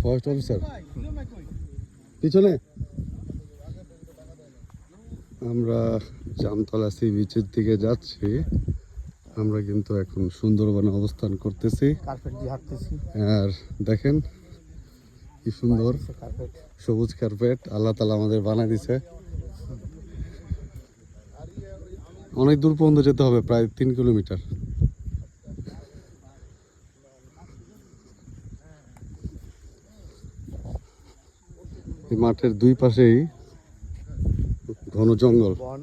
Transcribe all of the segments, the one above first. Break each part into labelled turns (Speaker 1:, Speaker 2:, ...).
Speaker 1: Forest officer পিছনে। আমরা Jamtala C বিচের দিকে যাচ্ছি। আমরা কিন্তু এখন সুন্দরবনে অবস্থান করতেছি। আর দেখেন কি সুন্দর সবুজ কার্পেট আল্লাহ তাআলা আমাদের বানায় দিছে। অনেক দূর পর্যন্ত যেতে হবে, প্রায় 3 কিলোমিটার। এই মাঠের দুই পাশেই ঘন জঙ্গল,
Speaker 2: বন,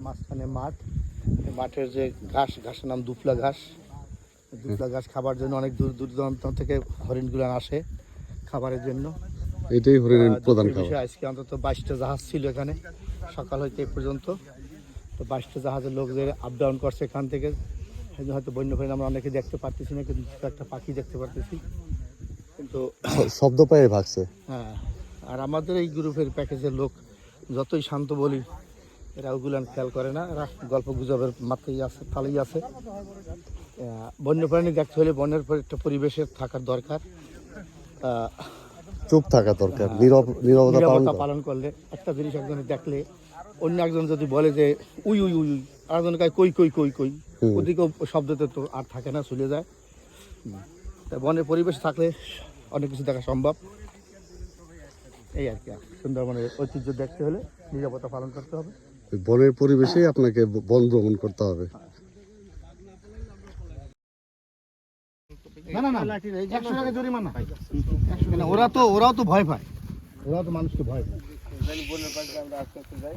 Speaker 2: মাঝখানে মাঠ। মাঠের যে ঘাসের নাম দুফলা ঘাস। দুফলা ঘাস খাবার জন্য অনেক দূর দূরান্ত থেকে হরিণগুলো আসে খাবারের জন্য।
Speaker 1: এটাই হরিণের প্রধান খাবার।
Speaker 2: আজকে অন্তত 22টা জাহাজ ছিল এখানে সকাল হইতে এই পর্যন্ত। তো 22টা জাহাজের লোকদের আপ ডাউন করছে এখান থেকে। হয়তো বন্য হরিণ আমরা অনেকে দেখতে পারতেছি না, কিন্তু একটা পাখি দেখতে পারতেছি। কিন্তু
Speaker 1: শব্দ পেয়ে ভাগছে।
Speaker 2: হ্যাঁ, আর আমাদের এই গ্রুপের প্যাকেজের লোক যতই শান্ত বলি, এরা ওগুলান খেয়াল করে না। এরা গল্প গুজবের মাত্রাই আছে, তালেই আছে। বন্যপ্রাণী দেখতে হলে বনের একটা পরিবেশের থাকার দরকার।
Speaker 1: চুপ থাকা দরকার, নীরবতা
Speaker 2: পালন করলে। একটা জিনিস একজনে দেখলে অন্য একজন যদি বলে যে উই উই উই উই, আরেকজন কয় কই কই কই কই, ওদিকেও শব্দতে তো আর থাকে না, চলে যায়। তাই বনের পরিবেশ থাকলে অনেক কিছু দেখা সম্ভব। এই আর কি, সুন্দরবনের ঐতিহ্য দেখতে হলে নিরাপত্তা পালন করতে হবে।
Speaker 1: বনের পরিবেশে আপনাকে বন ভ্রমণ করতে হবে।
Speaker 2: না না না, 100 টাকা জরিমানা। ওরাও তো ভয় পায়, ওরাও তো মানুষকে ভয় পায়। আমরা আস্তে আস্তে যাই,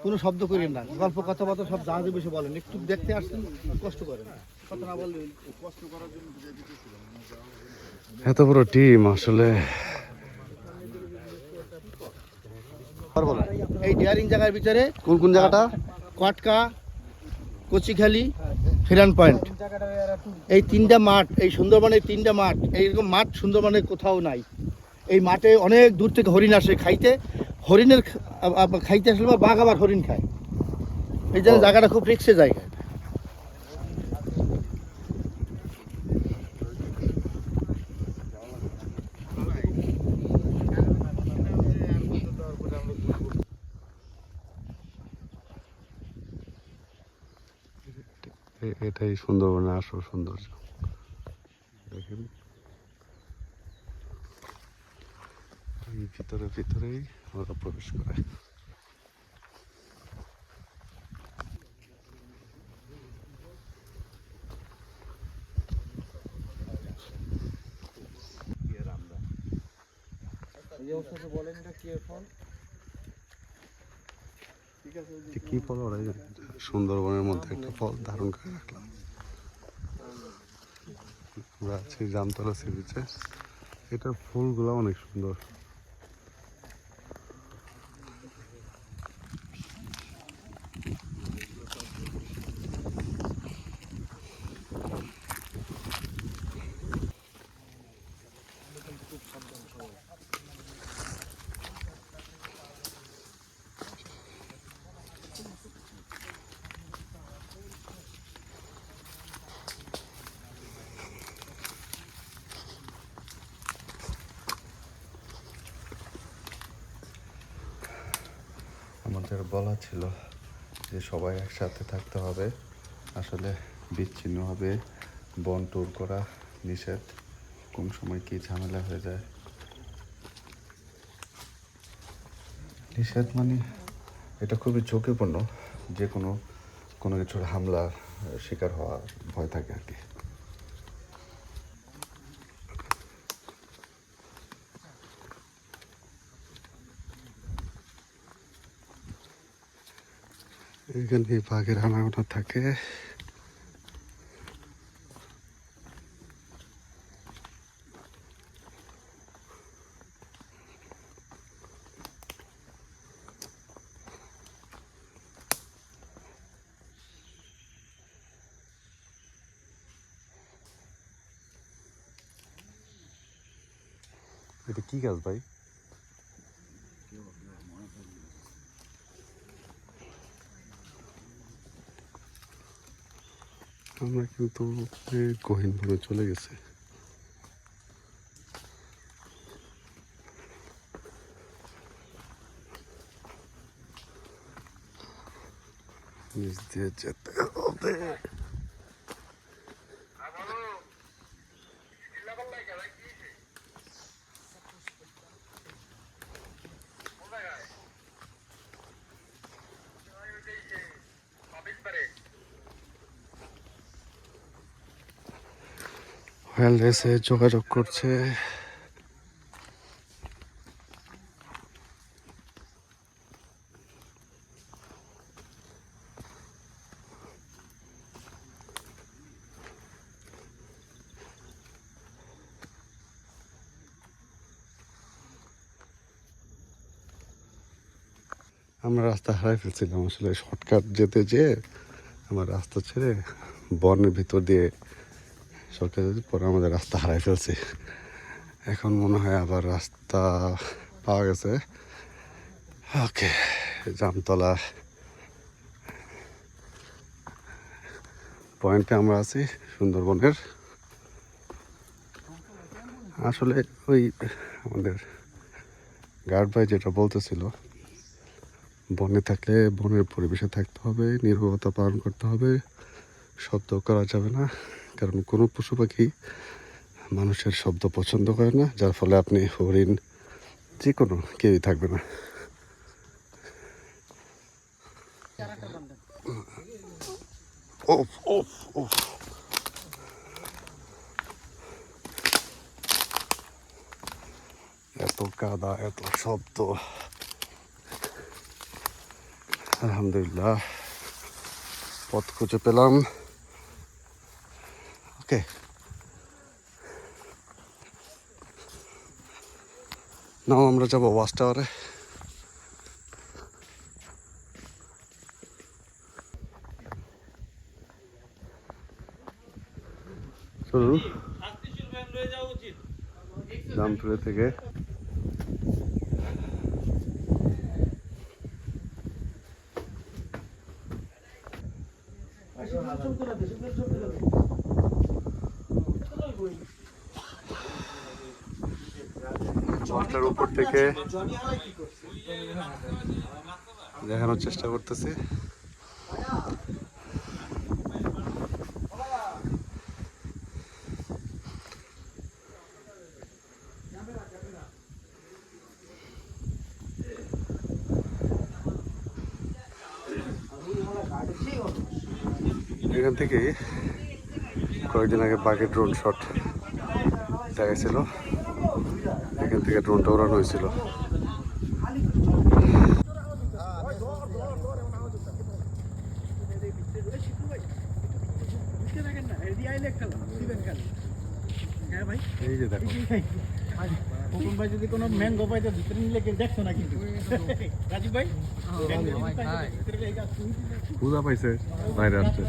Speaker 2: কোনো শব্দ করেন না। গল্প কথাবার্তা সব জাহাজে বসে বলেন। একটু দেখতে আসছেন, কষ্ট করেন, কথা না বললে কষ্ট করার জন্য।
Speaker 1: এত বড় টিম আসলে।
Speaker 2: এই ডিয়ারিং জায়গার ভিতরে
Speaker 1: কোন কোন জায়গাটা?
Speaker 2: কটকা, কচিখালি, ফেরান পয়েন্ট, এই 3টা মাঠ। এই সুন্দরবনের 3টা মাঠ, এইরকম মাঠ সুন্দরবনে কোথাও নাই। এই মাঠে অনেক দূর থেকে হরিণ আসে খাইতে। হরিণের খাইতে আসলে বাঘ আবার হরিণ খায়। এই জন্য জায়গাটা খুব রিক্সের জায়গা।
Speaker 1: এটাই সুন্দরবনের আসল সৌন্দর্য। দেখেন এই ভিতরেই ওরা প্রবেশ করে। কি ফল ওরা সুন্দরবনের মধ্যে একটা ফল ধারণ করে রাখলাম। আমরা আছি জামতলা সি বিচে। এটার ফুলগুলো অনেক সুন্দর। আমাদের বলা ছিল যে সবাই একসাথে থাকতে হবে। আসলে বিচ্ছিন্নভাবে বন ট্যুর করা নিষেধ। কোন সময় কি ঝামেলা হয়ে যায় নিষেধ, মানে এটা খুবই ঝুঁকিপূর্ণ। যে কোনো কিছুর হামলার শিকার হওয়ার ভয় থাকে আর কি। এখানে বাঘের আনাগোনা থাকে। এটা কি গাছ ভাই? আমরা কিন্তু গহীনভাবে চলে গেছে। নিচ দিয়ে যেতে হবে। ওয়্যারলেসে যোগাযোগ করছে। আমরা রাস্তা হারাই ফেলছিলাম, আসলে শর্টকাট যেতে যেয়ে আমার রাস্তা ছেড়ে বনের ভিতর দিয়ে শর্টকাট যেতে পরে আমাদের রাস্তা হারাই ফেলছি। এখন মনে হয় আবার রাস্তা পাওয়া গেছে। ওকে, জামতলা পয়েন্টে আমরা আছি সুন্দরবনের। আসলে ওই আমাদের গার্ড ভাই যেটা বলতেছিল, বনে থাকলে বনের পরিবেশে থাকতে হবে, নীরবতা পালন করতে হবে, শব্দ করা যাবে না, কারণ কোনো পশু পাখি মানুষের শব্দ পছন্দ করে না, যার ফলে আপনি হরিণ যে কোনো কেউই থাকবে না। ওফ ওফ ওফ, এত কাদা, এত শব্দ। আলহামদুলিল্লাহ পথ খুঁজে পেলাম। ওকে, নাও আমরা যাবো ওয়াচ টাওয়ারে। চলুন জামতলা থেকে ওয়াচটার উপর থেকে দেখানোর চেষ্টা করতেছি। এখান থেকে কয়েকদিন আগে বাঘের ড্রোন শট দেখাইছিল, এখান থেকে ড্রোনটা উড়ানো হয়েছিল। এই যে দেখো,
Speaker 2: হুকুম ভাই যদি কোনো ম্যাঙ্গো পাইতে ভিতরে নিলে কেউ দেখছো না কিন্তু রাজীব ভাই
Speaker 1: পূজা পাইছে বাইরে আসছে,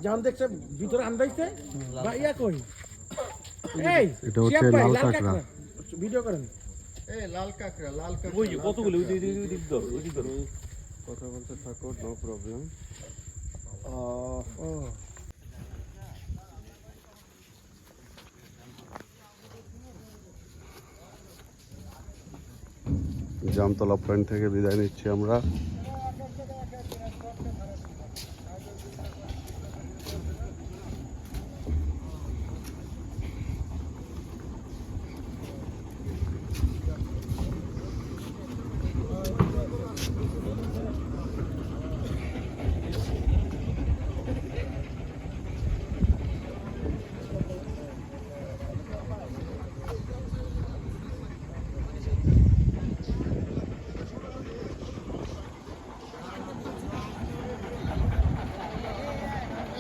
Speaker 2: যখন দেখছে ভিতরে আন্দাইছে বা ইয়া কই এই
Speaker 1: এটা হচ্ছে লাল কাঁকড়া।
Speaker 2: ভিডিও করেন
Speaker 3: লাল কাঁকড়া
Speaker 2: ওই যে কতগুলো ওই দিক ধরো
Speaker 1: কথা বলতে থাকো, নো প্রবলেম। জামতলা পয়েন্ট থেকে বিদায় নিচ্ছি আমরা।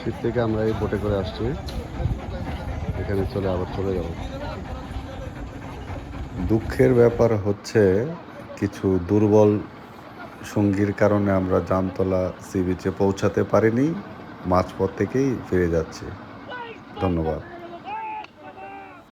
Speaker 1: শীত থেকে আমরা এই বোটে করে আসছি, এখানে আবার চলে যাব। দুঃখের ব্যাপার হচ্ছে কিছু দুর্বল সঙ্গীর কারণে আমরা জামতলা সি বিচে পৌঁছাতে পারিনি, মাঝপথ থেকেই ফিরে যাচ্ছি। ধন্যবাদ।